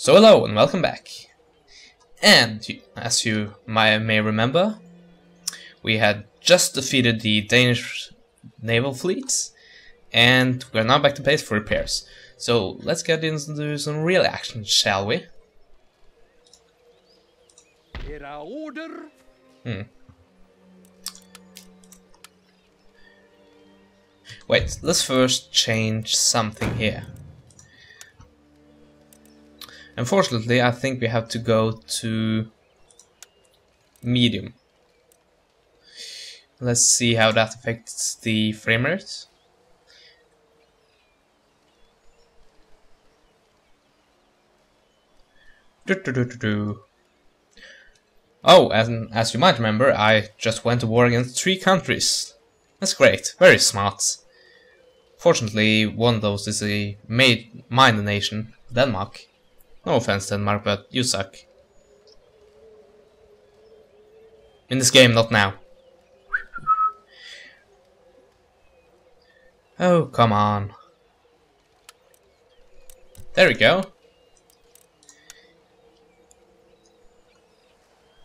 So hello and welcome back. And as you may remember, we had just defeated the Danish naval fleets, and we're now back to base for repairs. So let's get into some real action, shall we? Wait, let's first change something here. Unfortunately, I think we have to go to medium. Let's see how that affects the frame rate. Oh, as you might remember, I just went to war against 3 countries. That's great, very smart. Fortunately, one of those is a minor nation, Denmark. No offense, Denmark, but you suck. In this game, not now. Oh, come on. There we go.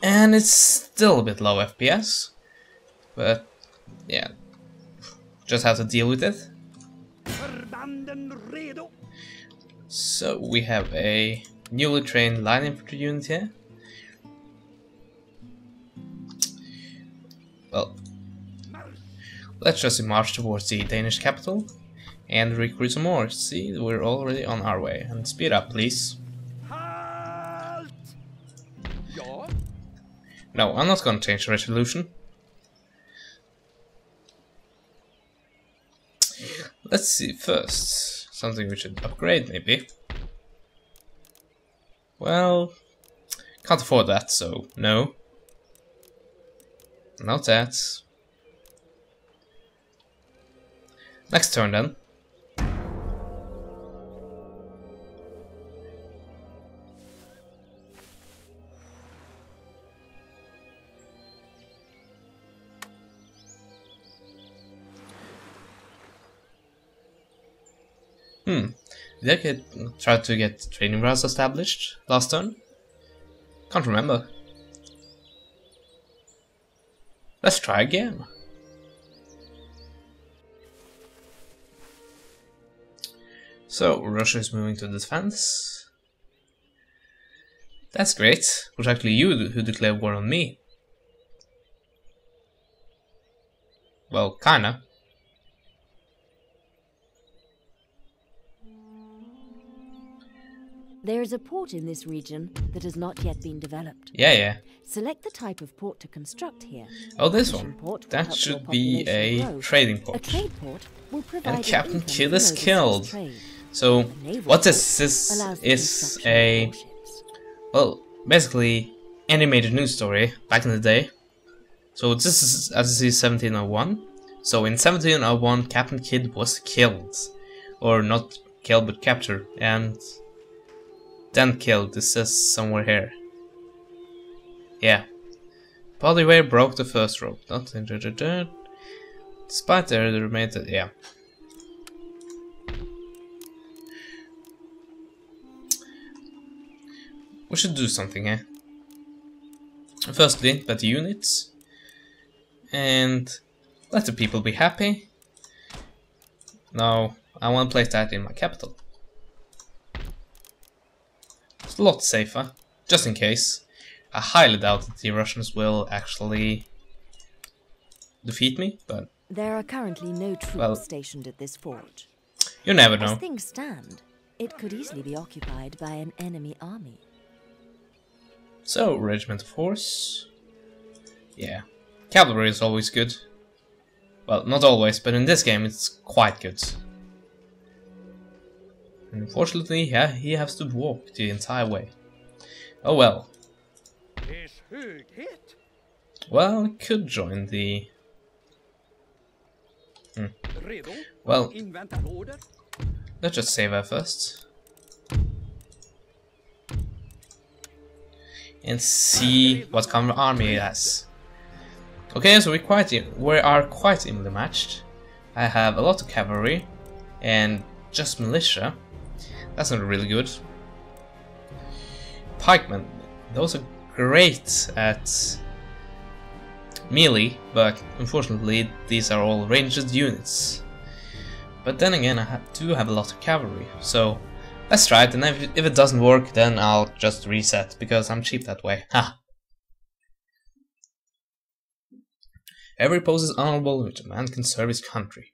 And it's still a bit low FPS. But, yeah. Just have to deal with it. So, we have a newly trained line infantry unit here. Well, let's just march towards the Danish capital and recruit some more. See, we're already on our way. And speed up, please. No, I'm not gonna change the resolution. Let's see first. Something we should upgrade, maybe. Well, can't afford that, so no. Not that. Next turn then. Did I try to get training routes established last turn? Can't remember. Let's try again. So, Russia is moving to defense. That's great. It was actually you who declared war on me. Well, kinda. There is a port in this region that has not yet been developed. Yeah. Select the type of port to construct here. Oh, this one. That should be a trading port. A trade port will provide and Captain Kidd is killed. So, what this is a... well, basically, animated news story back in the day. So this is, as you see, 1701. So in 1701, Captain Kidd was killed. Or not killed, but captured. And... then killed, this says somewhere here. Yeah. Bodyware broke the first rope. Despite the remains, yeah. We should do something here. Firstly, better units. And let the people be happy. No, I want to place that in my capital. It's a lot safer, just in case. I highly doubt that the Russians will actually defeat me, but... there are currently no troops stationed at this fort. You never know. As things stand, it could easily be occupied by an enemy army. So, regiment of horse. Yeah. Cavalry is always good. Well, not always, but in this game it's quite good. Unfortunately, yeah, he has to walk the entire way. Oh well. Well, I could join the... Well, let's just save her first. And see what kind of army he has. Okay, so we are quite evenly matched. I have a lot of cavalry and just militia. That's not really good. pikemen. Those are great at melee, but unfortunately these are all ranged units. But then again, I do have a lot of cavalry, so let's try it, and if it doesn't work, then I'll just reset, because I'm cheap that way. Ha! Every post is honorable which a man can serve his country.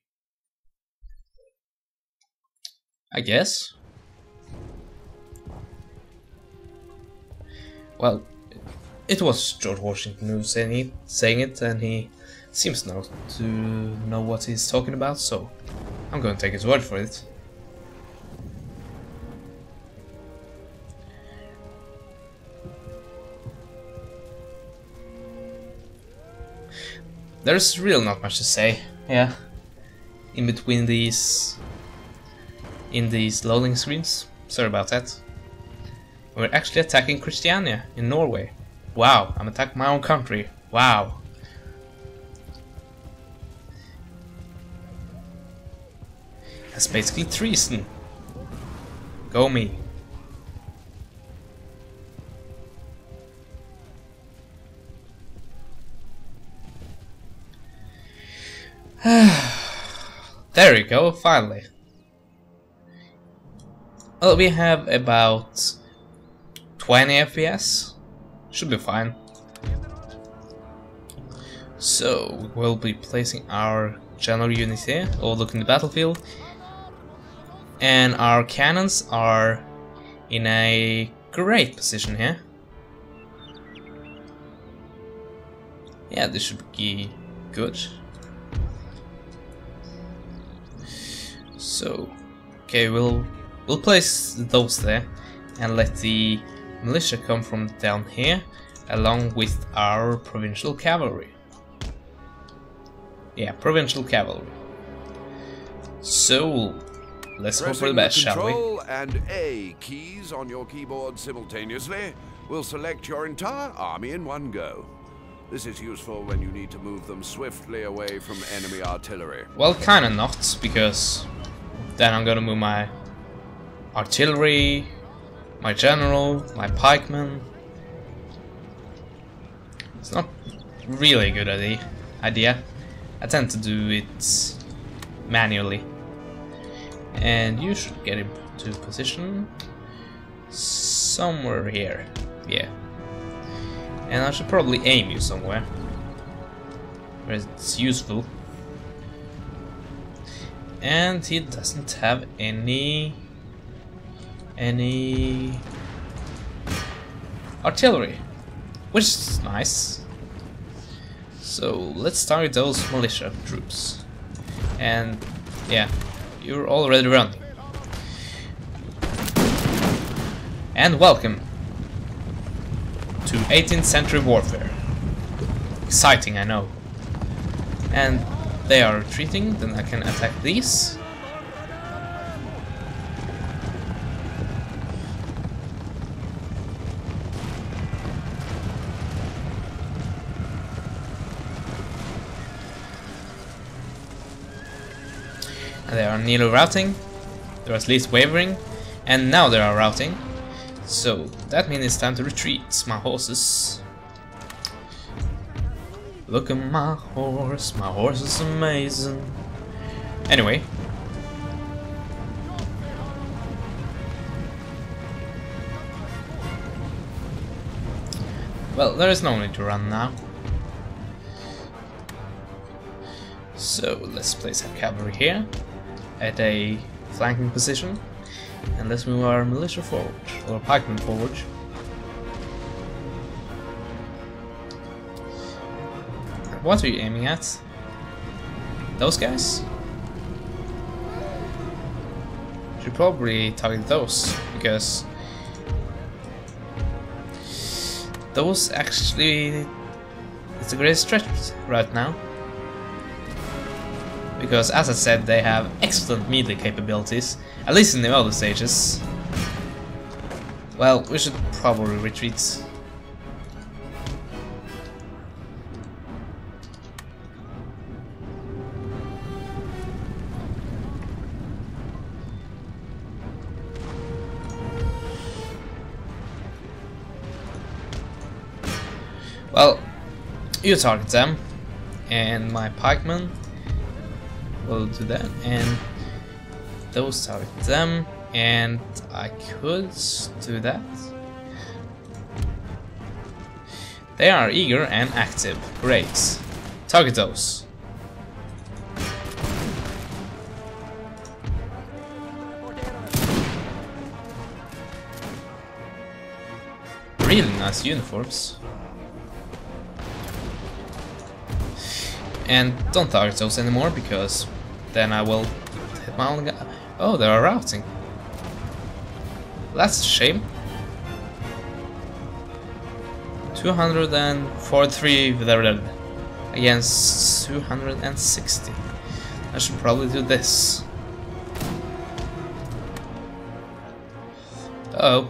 I guess. Well, it was George Washington who was saying it, and he seems not to know what he's talking about, so I'm going to take his word for it. There's really not much to say, yeah, in between these loading screens. Sorry about that. We're actually attacking Christiania in Norway. Wow, I'm attacking my own country. Wow. That's basically treason. Go me. There you go, finally. Well, we have about 20 FPS. Should be fine. So, we'll be placing our general unit here, overlooking the battlefield. And our cannons are in a great position here. Yeah, this should be good. So, okay, we'll place those there and let the militia come from down here along with our provincial cavalry. Yeah, provincial cavalry. So, let's hope for the best, shall we? Control and A keys on your keyboard simultaneously will select your entire army in one go. This is useful when you need to move them swiftly away from enemy artillery. Well, kinda not, because then I'm gonna move my artillery, my general, my pikemen. It's not really a good idea. I tend to do it manually. And you should get into position somewhere here. Yeah. And I should probably aim you somewhere where it's useful. And he doesn't have any artillery, which is nice. So let's target those militia troops. And yeah, you're already running. And welcome to 18th century warfare. Exciting, I know. And they are retreating, then I can attack these. And they are nearly routing. They're at least wavering. And now they are routing. So that means it's time to retreat, my horses. Look at my horse is amazing. Anyway. Well, there is no need to run now. So let's place our cavalry here at a flanking position. And let's move our militia forward, or pikemen forward. What are you aiming at? Those guys? Should probably target those, because those actually it's a great stretch right now. Because as I said, they have excellent melee capabilities, at least in the early stages. Well, we should probably retreat. Well, you target them, and my pikemen will do that, and those target them, and I could do that. They are eager and active. Great. Target those. Really nice uniforms. And don't target those anymore, because then I will hit my own guy. Oh, they are routing. That's a shame. 243 against 260. I should probably do this. Uh oh.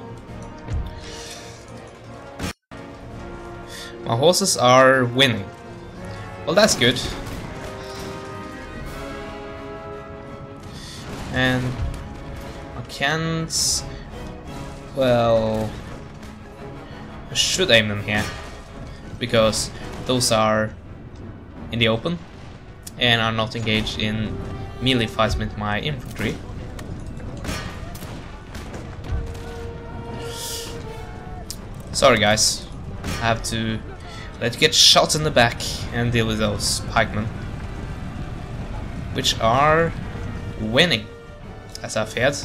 My horses are winning. Well, that's good. And my cannons, well, I should aim them here, because those are in the open and are not engaged in melee fights with my infantry. Sorry guys, I have to let you get shot in the back and deal with those pikemen, which are winning, as I feared.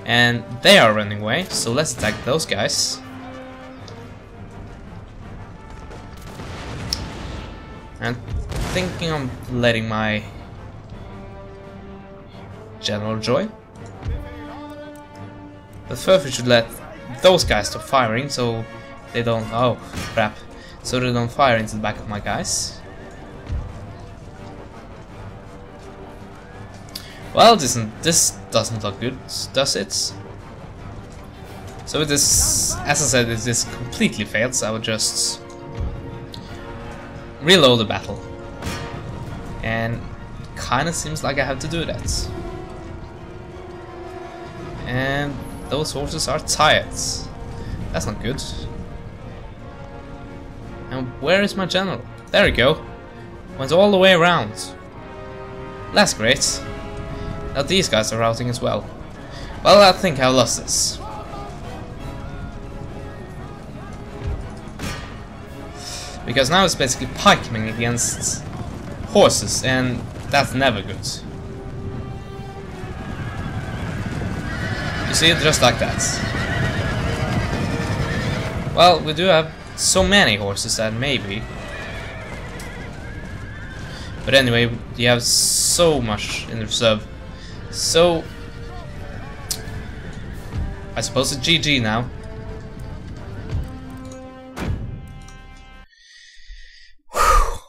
And they are running away, so let's attack those guys. I'm thinking of letting my general join. But first we should let those guys stop firing, so they don't... oh crap. So they don't fire into the back of my guys. Well, this doesn't look good, does it? So with this, as I said, this completely fails. I would just reload the battle, and kind of seems like I have to do that. And those horses are tired. That's not good. And where is my general? There we go. Went all the way around. That's great. Now these guys are routing as well. Well, I think I lost this. Because now it's basically pikemen against horses, and that's never good. You see, just like that. Well, we do have so many horses that maybe. But anyway, you have so much in reserve. So I suppose it's GG now. Whew.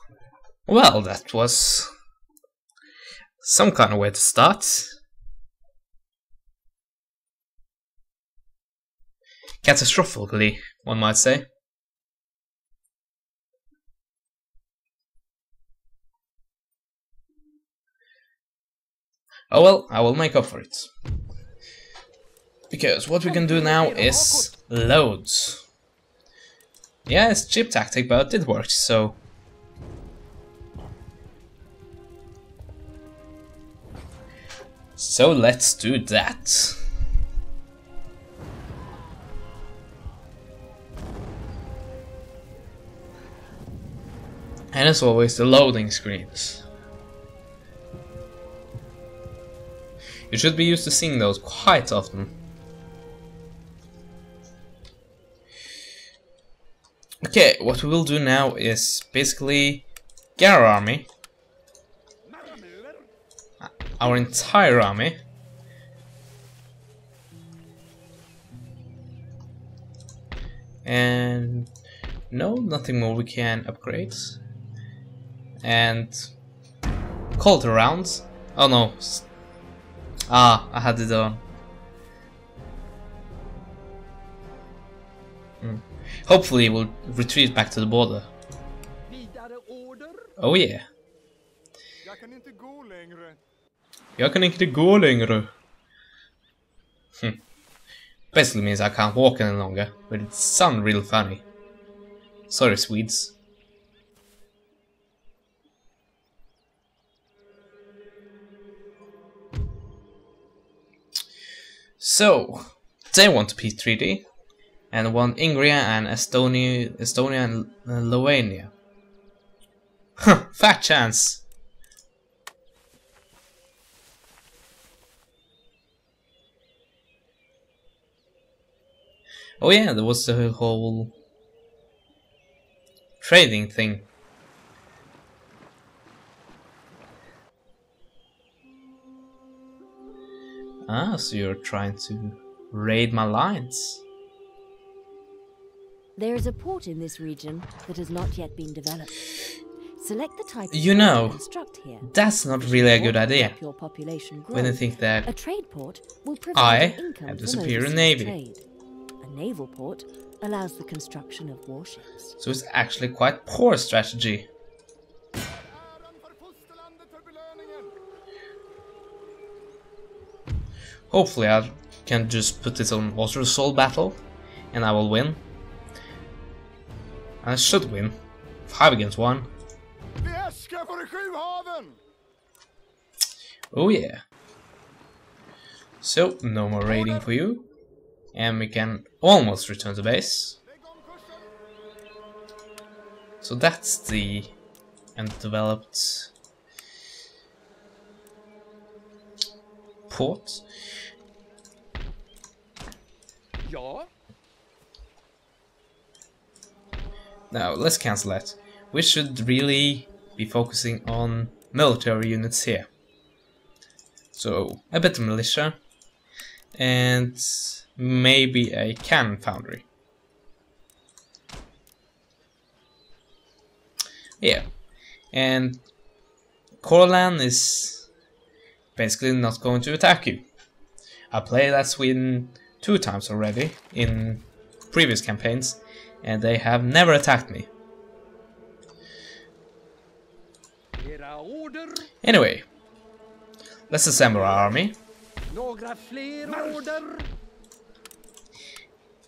Well, that was some kind of way to start. Catastrophically, one might say. Oh well, I will make up for it. Because what we can do now is load. Yeah, it's a cheap tactic, but it works, so... So let's do that. And as always, the loading screens. You should be used to seeing those quite often. Okay, what we will do now is basically get our army. Our entire army. And no, nothing more we can upgrade. And call it around. Oh no. Ah, I had it on. Hopefully we'll retreat back to the border. Oh yeah. Jag kan inte gå längre. Basically means I can't walk any longer, but it sounds real funny. Sorry, Swedes. So, they want to peace treaty, and want Ingria and Estonia and Lithuania. Huh, fat chance. Oh yeah, there was the whole trading thing. Ah, so you're trying to raid my lines. There is a port in this region that has not yet been developed. Select the type You of know, to construct here. That's not really a good idea. Your population When I growth. think that A trade port will provide an income have the from superior overseas navy. trade. A naval port allows the construction of warships. So it's actually quite poor strategy. Hopefully I can just put this on Water Soul battle and I will win. I should win. 5 against 1. Oh yeah. So, no more raiding for you. And we can almost return to base. So that's the undeveloped port. Ja. Now let's cancel that. We should really be focusing on military units here. So a bit of militia and maybe a cannon foundry. Yeah, and Courland is basically not going to attack you. I played at Sweden 2 times already in previous campaigns, and they have never attacked me. Anyway, let's assemble our army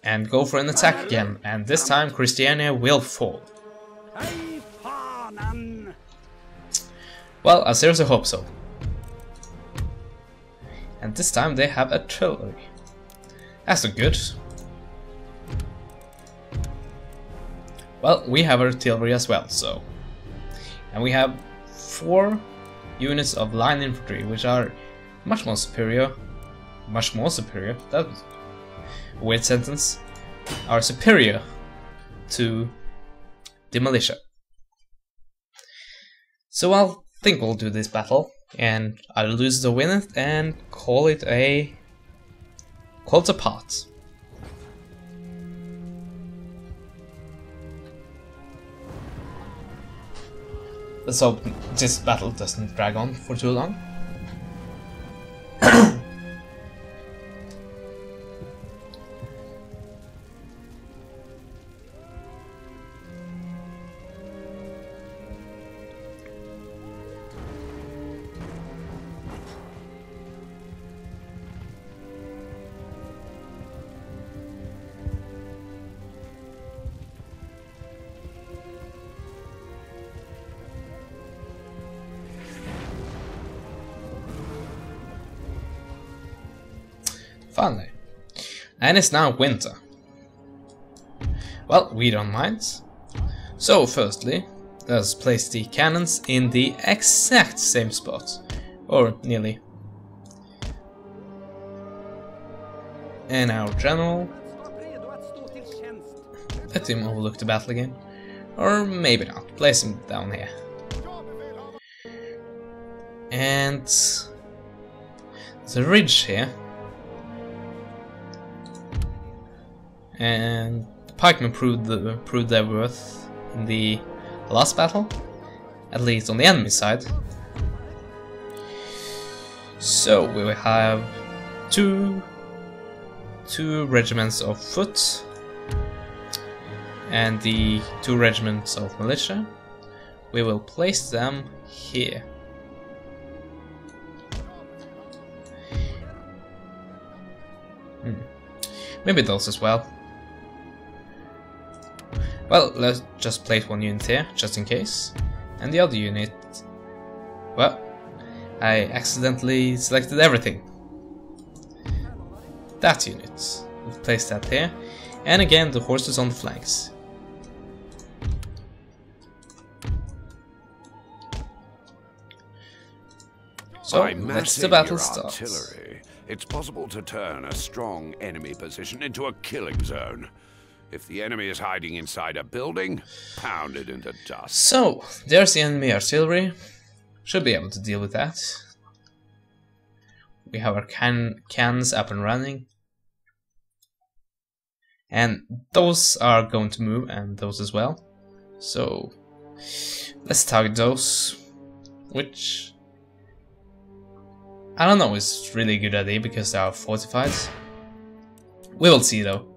and go for an attack again, and this time Christiania will fall. Well, I seriously hope so. And this time they have artillery. That's not good. Well, we have artillery as well, so. And we have 4 units of line infantry, which are much more superior. Much more superior? That was a weird sentence. Are superior to the militia. So I'll think we'll do this battle, and I'll lose it or win it, and call it a part. Let's hope this battle doesn't drag on for too long. Finally. And it's now winter. Well, we don't mind. So, firstly, let's place the cannons in the exact same spot. Or nearly. And our general. Let him overlook the battle again. Or maybe not. Place him down here. And the ridge here. And the pikemen proved their worth in the last battle, at least on the enemy side. So we will have two regiments of foot and the 2 regiments of militia. We will place them here. Maybe those as well. Well, let's just place one unit here, just in case. And the other unit... Well, I accidentally selected everything. That unit. We'll place that there. And again, the horses on the flanks. So, let's the battle start. It's possible to turn a strong enemy position into a killing zone. If the enemy is hiding inside a building, pound it into dust. So, there's the enemy artillery. Should be able to deal with that. We have our cannons up and running. And those are going to move, and those as well. So, let's target those. Which... I don't know, it's really a good idea because they are fortified. We will see though.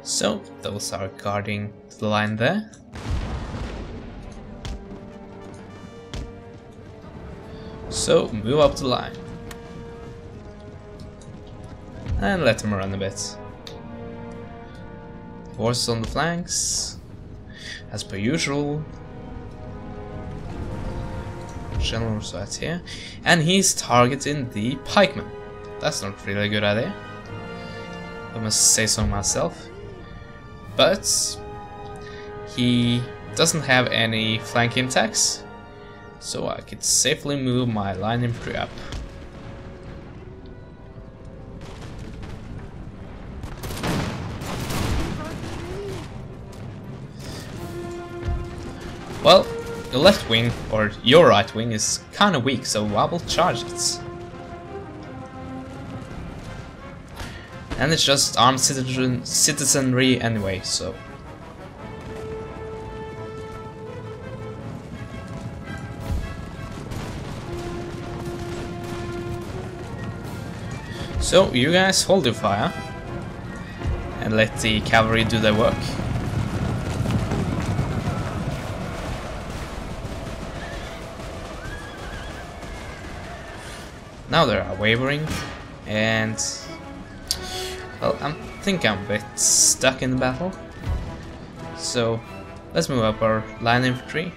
So, those are guarding the line there. So, move up the line. And let them run a bit. Horses on the flanks. As per usual. General's right here, and he's targeting the pikemen. That's not really a good idea, I must say so myself. But he doesn't have any flanking attacks, so I could safely move my line infantry up. Well, the left wing, or your right wing, is kinda weak, so I will charge it. And it's just armed citizenry anyway, so... So, you guys hold your fire, and let the cavalry do their work. Now they are wavering, and well, I think I'm a bit stuck in the battle. So let's move up our line infantry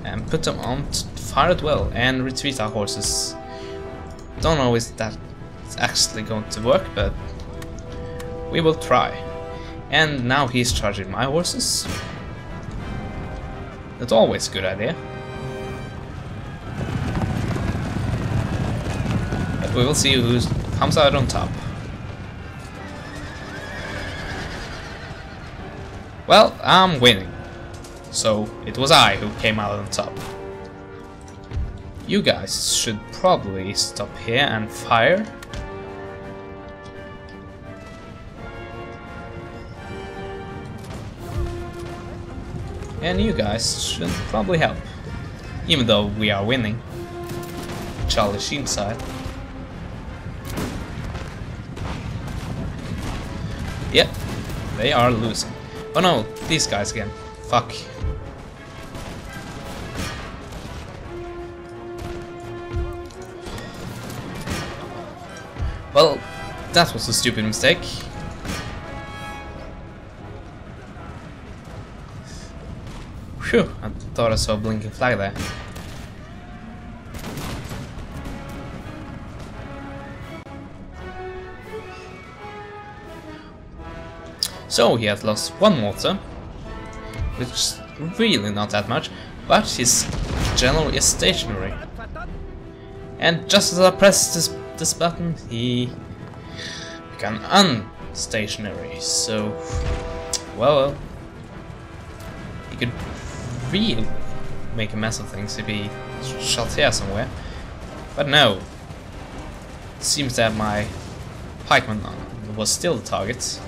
and put them on to fire at will and retreat our horses. Don't know if that's actually going to work, but we will try. And now he's charging my horses. That's always a good idea. We will see who comes out on top. Well, I'm winning. So, it was I who came out on top. You guys should probably stop here and fire. And you guys should probably help. Even though we are winning. Charlie Sheen's side. Yep, they are losing. Oh no, these guys again. Fuck. Well, that was a stupid mistake. Phew, I thought I saw a blinking flag there. So he has lost one mortar, which is really not that much, but his general is stationary. And just as I press this button, he became unstationary. So, well, he could really make a mess of things if he shot here somewhere. But no, it seems that my pikeman was still the target.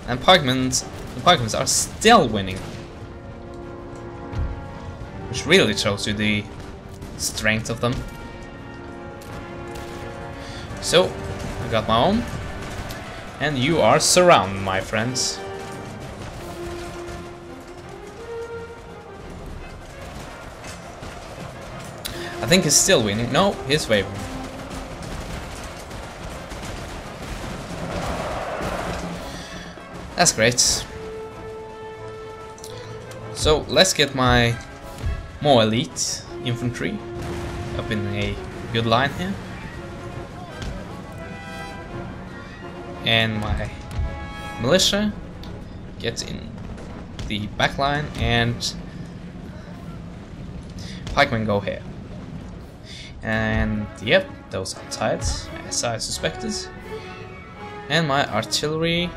And the pikemen are still winning. Which really shows you the strength of them. So, I got my own. And you are surrounded, my friends. I think he's still winning. No, he's wavering. That's great. So let's get my more elite infantry up in a good line here. And my militia gets in the back line, and pikemen go here. And yep, those are tied, as I suspected. And my artillery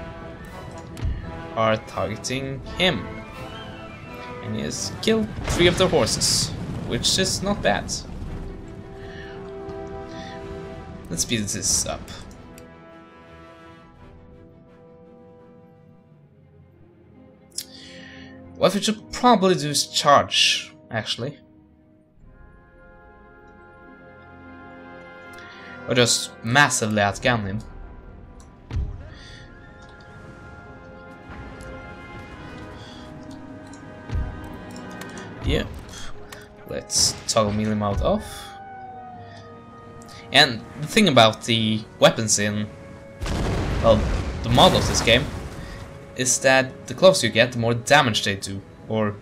are targeting him. And he has killed 3 of their horses, which is not bad. Let's speed this up. What we should probably do is charge, actually. Or just massively outgun him. Yep. Let's toggle melee mode off. And the thing about the weapons in, well, the mod of this game, is that the closer you get, the more damage they do. Or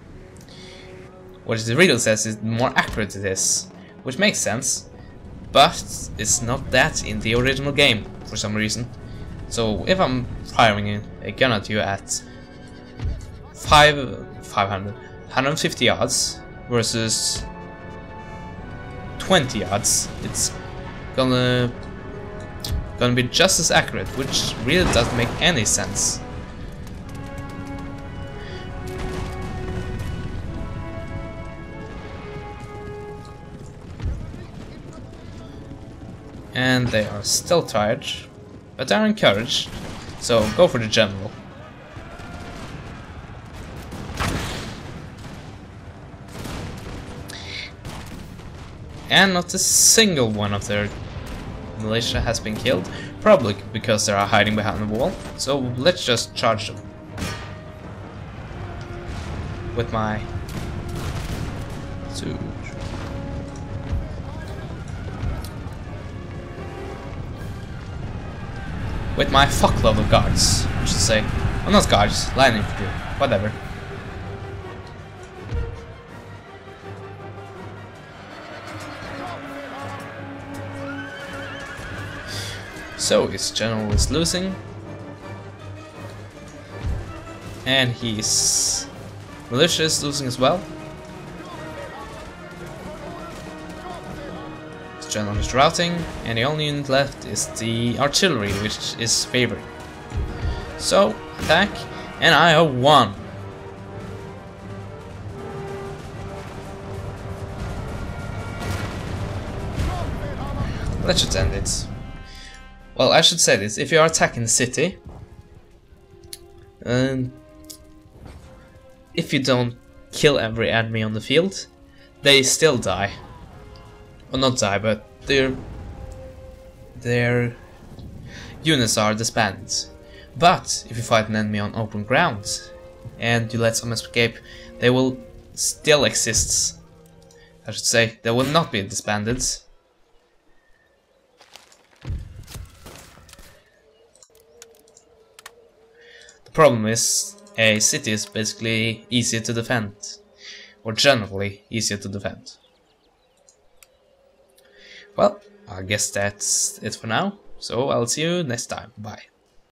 what the riddle says is the more accurate it is. Which makes sense. But it's not that in the original game for some reason. So if I'm firing a gun at you at 150 yards versus 20 yards, it's gonna be just as accurate, which really doesn't make any sense. And they are still tired, but they're encouraged, so go for the general. And not a single one of their militia has been killed, probably because they are hiding behind the wall, so let's just charge them. With my... With my fuckload of guards, I should say. Well, not guards, line infantry, whatever. So his general is losing. And his militia is losing as well. General is routing, and the only unit left is the artillery, which is favored. So, attack, and I have won. Let's just end it. Well, I should say this, if you are attacking the city, if you don't kill every enemy on the field, they still die. Well, not die, but their units are disbanded. But if you fight an enemy on open ground and you let some escape, they will still exist. I should say, they will not be disbanded. The problem is, a city is basically easier to defend, or generally easier to defend. Well, I guess that's it for now, so I'll see you next time. Bye.